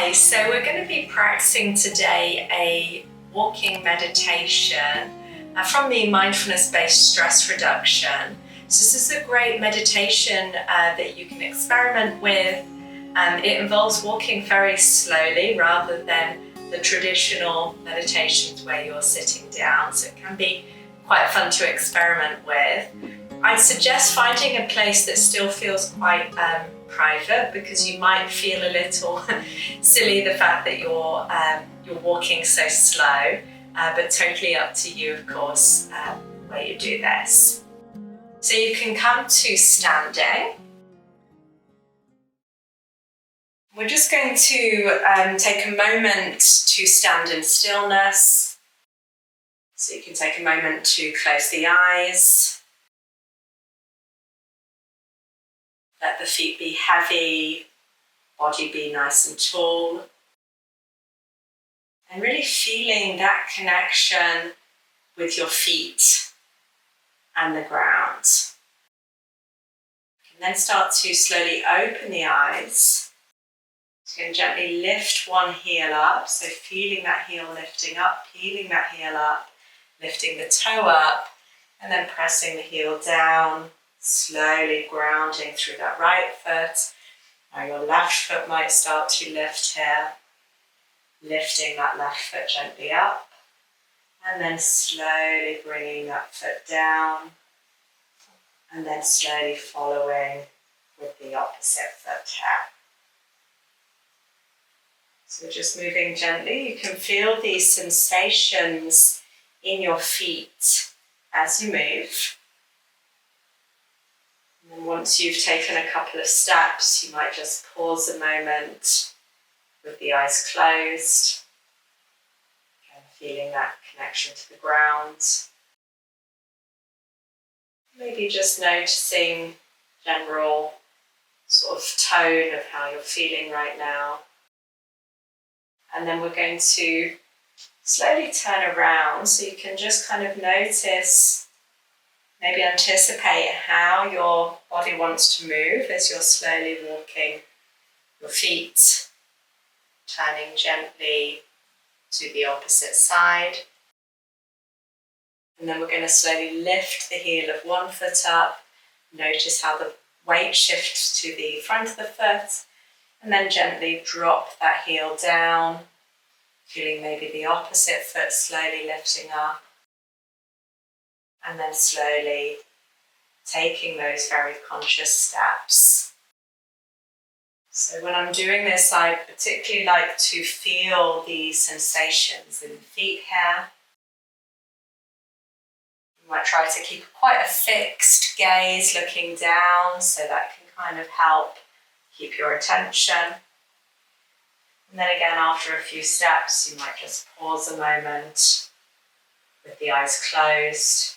Hi, so we're going to be practicing today a walking meditation from the Mindfulness Based Stress Reduction. So this is a great meditation that you can experiment with. It involves walking very slowly rather than the traditional meditations where you're sitting down, so it can be quite fun to experiment with. I suggest finding a place that still feels quite private, because you might feel a little silly the fact that you're walking so slow, but totally up to you, of course, where you do this. So you can come to standing. We're just going to take a moment to stand in stillness. So you can take a moment to close the eyes. Let the feet be heavy, body be nice and tall. And really feeling that connection with your feet and the ground. And then start to slowly open the eyes. So you can gently lift one heel up, so feeling that heel lifting up, peeling that heel up, lifting the toe up, and then pressing the heel down, slowly grounding through that right foot. Now your left foot might start to lift here, lifting that left foot gently up, and then slowly bringing that foot down, and then slowly following with the opposite foot here. So just moving gently, you can feel these sensations in your feet as you move. And once you've taken a couple of steps, you might just pause a moment with the eyes closed, and feeling that connection to the ground. Maybe just noticing general sort of tone of how you're feeling right now. And then we're going to slowly turn around, so you can just kind of notice, maybe anticipate how your body wants to move as you're slowly walking your feet, turning gently to the opposite side. And then we're going to slowly lift the heel of one foot up. Notice how the weight shifts to the front of the foot, and then gently drop that heel down, feeling maybe the opposite foot slowly lifting up, and then slowly taking those very conscious steps. So when I'm doing this, I particularly like to feel the sensations in the feet here. You might try to keep quite a fixed gaze looking down, so that can kind of help keep your attention. And then again, after a few steps, you might just pause a moment with the eyes closed.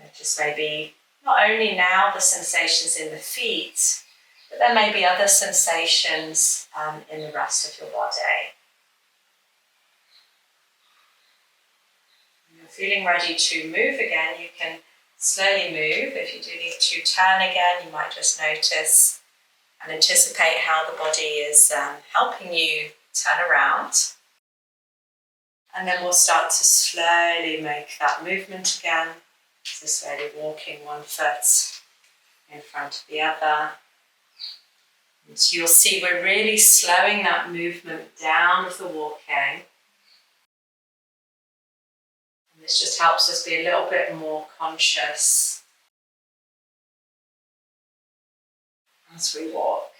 Notice maybe not only now the sensations in the feet, but there may be other sensations in the rest of your body. When you're feeling ready to move again, you can slowly move. If you do need to turn again, you might just notice and anticipate how the body is helping you turn around. And then we'll start to slowly make that movement again. So slowly walking one foot in front of the other. And so you'll see we're really slowing that movement down of the walking. And this just helps us be a little bit more conscious as we walk.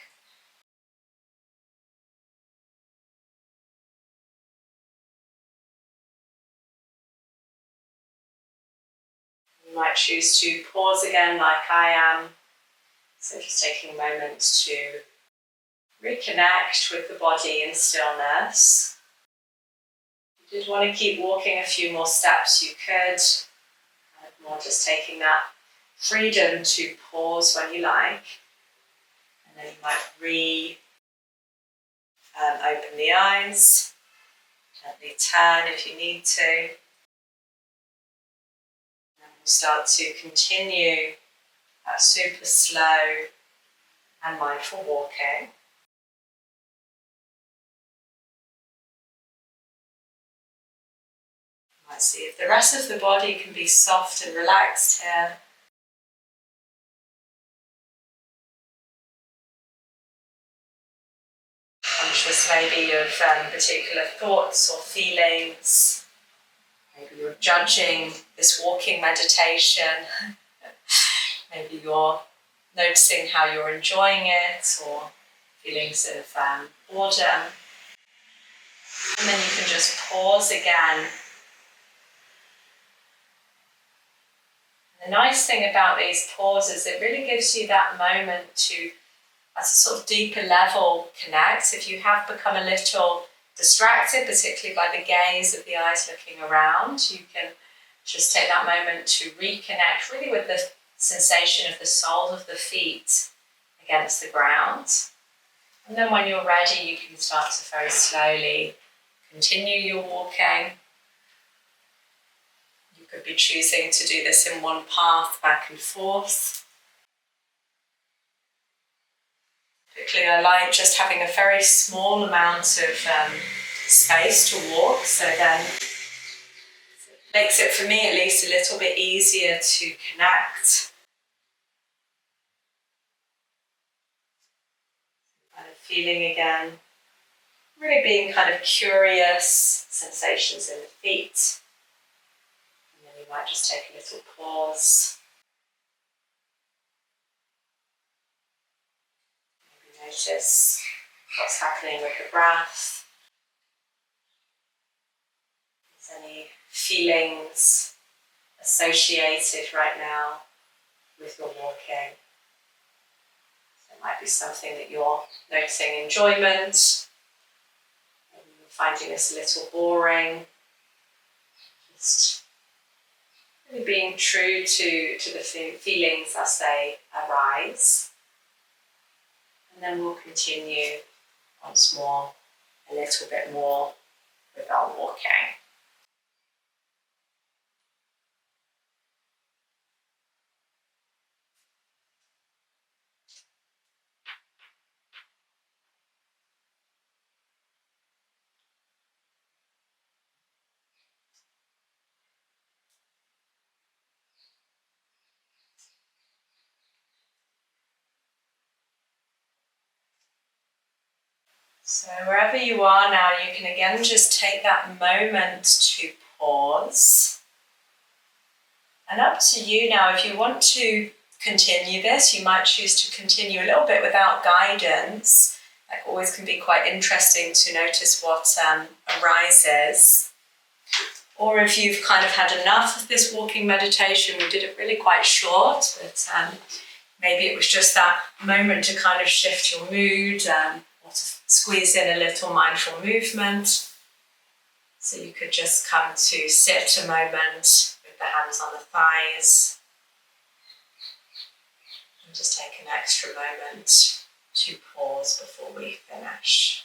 You might choose to pause again like I am. So just taking a moment to reconnect with the body in stillness. If you did want to keep walking a few more steps, you could. More just taking that freedom to pause when you like. And then you might open the eyes, gently turn if you need to. And we'll start to continue that super slow and mindful walking. Let's see if the rest of the body can be soft and relaxed here. Conscious maybe of particular thoughts or feelings. Maybe you're judging this walking meditation. Maybe you're noticing how you're enjoying it, or feelings of boredom. And then you can just pause again. The nice thing about these pauses, it really gives you that moment to, at a sort of deeper level, connect. If you have become a little distracted, particularly by the gaze of the eyes looking around, you can just take that moment to reconnect really with the sensation of the soles of the feet against the ground. And then when you're ready, you can start to very slowly continue your walking. You could be choosing to do this in one path, back and forth. Particularly, I like just having a very small amount of space to walk, so then it makes it, for me at least, a little bit easier to connect. Kind of feeling again, really being kind of curious, sensations in the feet. And then you might just take a little pause. Maybe notice what's happening with the breath. Is there any feelings associated right now with your walking? So it might be something that you're noticing enjoyment. Maybe you're finding this a little boring. Just really being true to the feelings as they arise. And then we'll continue once more, a little bit more with our walking. So wherever you are now, you can again just take that moment to pause. And up to you now, if you want to continue this, you might choose to continue a little bit without guidance. That always can be quite interesting to notice what arises. Or if you've kind of had enough of this walking meditation, we did it really quite short, but maybe it was just that moment to kind of shift your mood, or to squeeze in a little mindful movement. So you could just come to sit a moment with the hands on the thighs. And just take an extra moment to pause before we finish.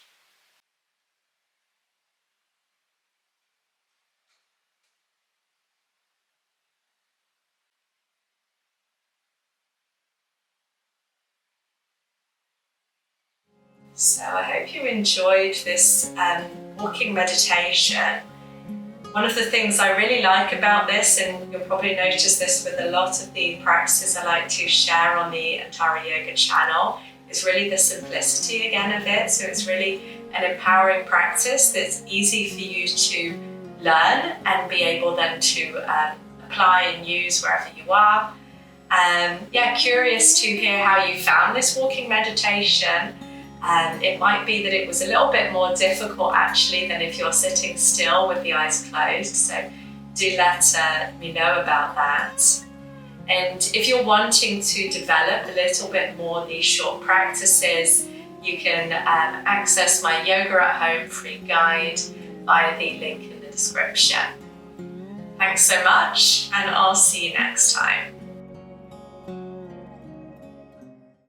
So I hope you enjoyed this walking meditation. One of the things I really like about this, and you'll probably notice this with a lot of the practices I like to share on the Antara Yoga channel, is really the simplicity again of it. So it's really an empowering practice that's easy for you to learn and be able then to apply and use wherever you are. Curious to hear how you found this walking meditation. It might be that it was a little bit more difficult actually than if you're sitting still with the eyes closed, so do let me know about that. And if you're wanting to develop a little bit more these short practices, you can access my Yoga at Home free guide via the link in the description. Thanks so much, and I'll see you next time.